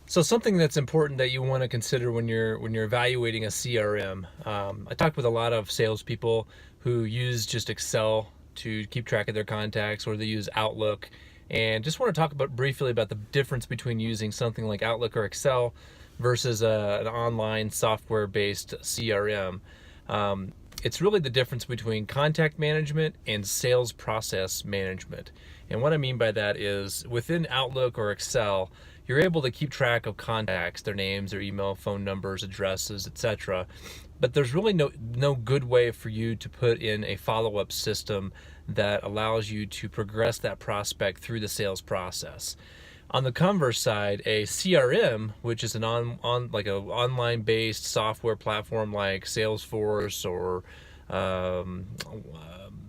So something that's important that you want to consider when you're evaluating a CRM. I talked with a lot of salespeople who use just Excel to keep track of their contacts, or they use Outlook, and just want to talk about briefly about the difference between using something like Outlook or Excel versus an online software-based CRM. It's really the difference between contact management and sales process management. And what I mean by that is within Outlook or Excel, you're able to keep track of contacts, their names, their email, phone numbers, addresses, etc. But there's really no good way for you to put in a follow-up system that allows you to progress that prospect through the sales process. On the converse side, a CRM, which is an like a online based software platform like Salesforce or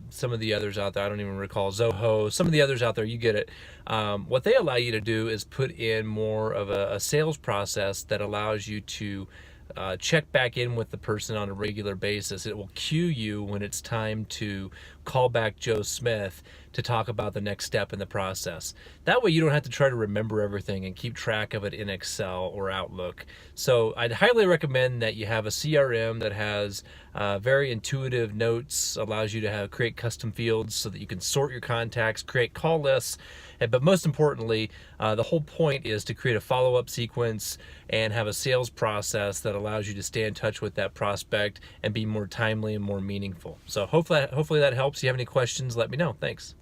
some of the others out there, I don't even recall, Zoho, some of the others out there, you get it. What they allow you to do is put in more of a sales process that allows you to check back in with the person on a regular basis. It will cue you when it's time to call back Joe Smith to talk about the next step in the process. That way you don't have to try to remember everything and keep track of it in Excel or Outlook. So I'd highly recommend that you have a CRM that has very intuitive notes, allows you to create custom fields so that you can sort your contacts, create call lists, but most importantly, the whole point is to create a follow-up sequence and have a sales process that allows you to stay in touch with that prospect and be more timely and more meaningful. So hopefully that helps. If you have any questions, let me know. Thanks.